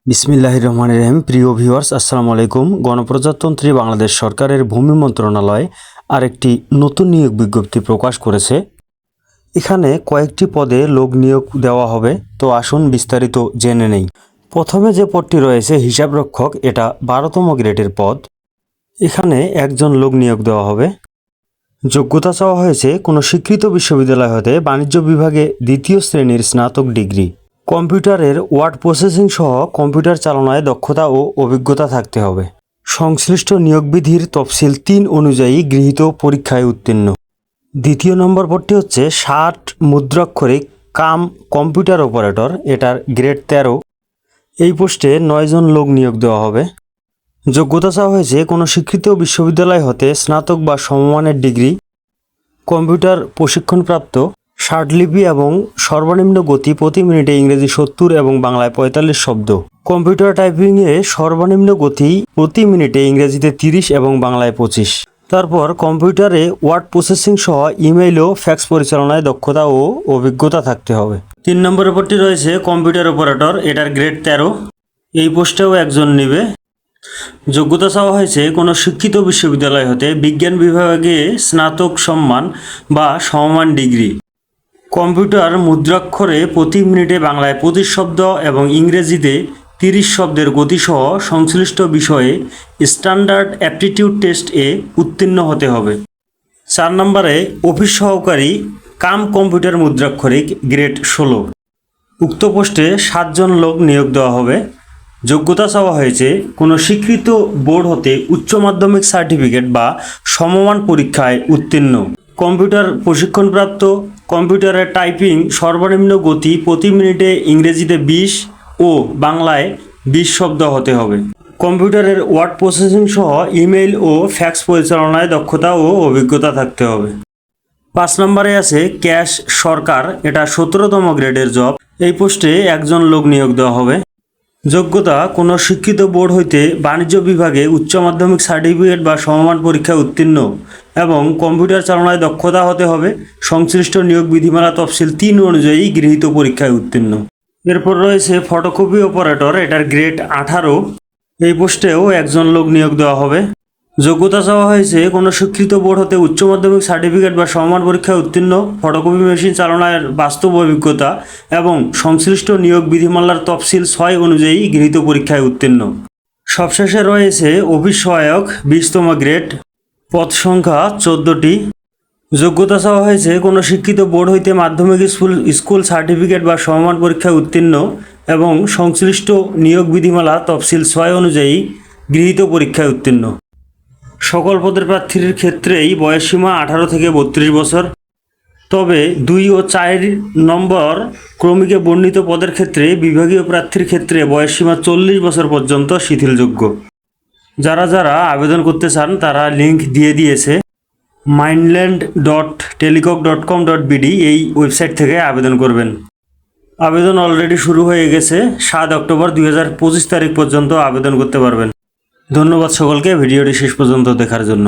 বিসমিল্লাহির রহমানির রহিম। প্রিয় ভিউয়ার্স, আসসালামু আলাইকুম। গণপ্রজাতন্ত্রী বাংলাদেশ সরকারের ভূমি মন্ত্রণালয় আরেকটি নতুন নিয়োগ বিজ্ঞপ্তি প্রকাশ করেছে। এখানে কয়েকটি পদে লোক নিয়োগ দেওয়া হবে। তো আসুন বিস্তারিত জেনে নেই। প্রথমে যে পদটি রয়েছে হিসাবরক্ষক, এটা 12তম গ্রেডের পদ। এখানে একজন লোক নিয়োগ দেওয়া হবে। যোগ্যতা চাওয়া হয়েছে কোনো স্বীকৃত বিশ্ববিদ্যালয় হতে বাণিজ্য বিভাগে 2য় শ্রেণীর স্নাতক ডিগ্রি, কম্পিউটারের ওয়ার্ড প্রসেসিং সহ কম্পিউটার চালনায় দক্ষতা ও অভিজ্ঞতা থাকতে হবে। সংশ্লিষ্ট নিয়োগ বিধির তফসিল 3 অনুযায়ী গৃহীত পরীক্ষায় উত্তীর্ণ। দ্বিতীয় নম্বর পদটি হচ্ছে 60 মুদ্রাক্ষরিক কাম কম্পিউটার অপারেটর, এটার গ্রেড 13। এই পোস্টে 9 জন লোক নিয়োগ দেওয়া হবে। যোগ্যতা চাওয়া হয়েছে কোনো স্বীকৃত বিশ্ববিদ্যালয় হতে স্নাতক বা সমমানের ডিগ্রি, কম্পিউটার প্রশিক্ষণপ্রাপ্ত, ষাটলিপি এবং সর্বনিম্ন গতি প্রতি মিনিটে ইংরেজি 70 এবং বাংলায় 45 শব্দ। কম্পিউটার টাইপিংয়ে সর্বনিম্ন গতি প্রতি মিনিটে ইংরেজিতে 30 এবং বাংলায় 25। তারপর কম্পিউটারে ওয়ার্ড প্রসেসিং সহ ইমেইল ও ফ্যাক্স পরিচালনায় দক্ষতা ও অভিজ্ঞতা থাকতে হবে। 3 নম্বরের পদটি রয়েছে কম্পিউটার অপারেটর, এটার গ্রেড 13। এই পোস্টেও একজন নেবে। যোগ্যতা চাওয়া হয়েছে কোনো শিক্ষিত বিশ্ববিদ্যালয় হতে বিজ্ঞান বিভাগে স্নাতক সম্মান বা সমমান ডিগ্রি, কম্পিউটার মুদ্রাক্ষরে প্রতি মিনিটে বাংলায় 25 শব্দ এবং ইংরেজিতে 30 শব্দের গতিসহ সংশ্লিষ্ট বিষয়ে স্ট্যান্ডার্ড অ্যাপটিটিউড টেস্ট এ উত্তীর্ণ হতে হবে। 4 নম্বরে অফিস সহকারী কাম কম্পিউটার মুদ্রাক্ষরিক, গ্রেড 16। উক্ত পোস্টে 7 জন লোক নিয়োগ দেওয়া হবে। যোগ্যতা চাওয়া হয়েছে কোনো স্বীকৃত বোর্ড হতে উচ্চ মাধ্যমিক সার্টিফিকেট বা সমমান পরীক্ষায় উত্তীর্ণ, কম্পিউটার প্রশিক্ষণপ্রাপ্ত, কম্পিউটারের টাইপিং সর্বনিম্ন গতি প্রতি মিনিটে ইংরেজিতে 20 ও বাংলায় 20 শব্দ হতে হবে। কম্পিউটারের ওয়ার্ড প্রসেসিং সহ ইমেইল ও ফ্যাক্স পরিচালনায় দক্ষতা ও অভিজ্ঞতা থাকতে হবে। 5 নম্বরে আছে ক্যাশ সরকার, এটা 17তম গ্রেডের জব। এই পোস্টে একজন লোক নিয়োগ দেওয়া হবে। যোগ্যতা কোনো শিক্ষিত বোর্ড হইতে বাণিজ্য বিভাগে উচ্চ মাধ্যমিক সার্টিফিকেট বা সমমান পরীক্ষায় উত্তীর্ণ এবং কম্পিউটার চালনায় দক্ষতা হতে হবে। সংশ্লিষ্ট নিয়োগ বিধিমালা তফসিল 3 অনুযায়ী গৃহীত পরীক্ষায় উত্তীর্ণ। এরপর রয়েছে ফটোকপি অপারেটর, এটার গ্রেড 18। এই পোস্টেও একজন লোক নিয়োগ দেওয়া হবে। যোগ্যতা চাওয়া হয়েছে কোনো স্বীকৃত বোর্ড হতে উচ্চ মাধ্যমিক সার্টিফিকেট বা সমমান পরীক্ষায় উত্তীর্ণ, ফটোকপি মেশিন চালনার বাস্তব অভিজ্ঞতা এবং সংশ্লিষ্ট নিয়োগ বিধিমালার তফসিল 6 অনুযায়ী গৃহীত পরীক্ষায় উত্তীর্ণ। সবশেষে রয়েছে অফিস সহায়ক, 20তম গ্রেড, পদ সংখ্যা 14টি। যোগ্যতা চাওয়া হয়েছে কোনো শিক্ষিত বোর্ড হইতে মাধ্যমিক স্কুল সার্টিফিকেট বা সমমান পরীক্ষায় উত্তীর্ণ এবং সংশ্লিষ্ট নিয়োগ বিধিমালা তফসিল 6 অনুযায়ী গৃহীত পরীক্ষায় উত্তীর্ণ। সকল পদের প্রার্থীর ক্ষেত্রেই বয়সসীমা 18 থেকে 32 বছর। তবে 2 ও 4 নম্বর ক্রমিকে বর্ণিত পদের ক্ষেত্রে বিভাগীয় প্রার্থীর ক্ষেত্রে বয়সসীমা 40 বছর পর্যন্ত শিথিলযোগ্য। যারা আবেদন করতে চান তারা লিঙ্ক দিয়ে দিয়েছে mindland.telecoq.com.bd এই ওয়েবসাইট থেকে আবেদন করবেন। আবেদন অলরেডি শুরু হয়ে গেছে। 7 অক্টোবর 2025 তারিখ পর্যন্ত আবেদন করতে পারবেন। ধন্যবাদ সকলকে ভিডিওটি শেষ পর্যন্ত দেখার জন্য।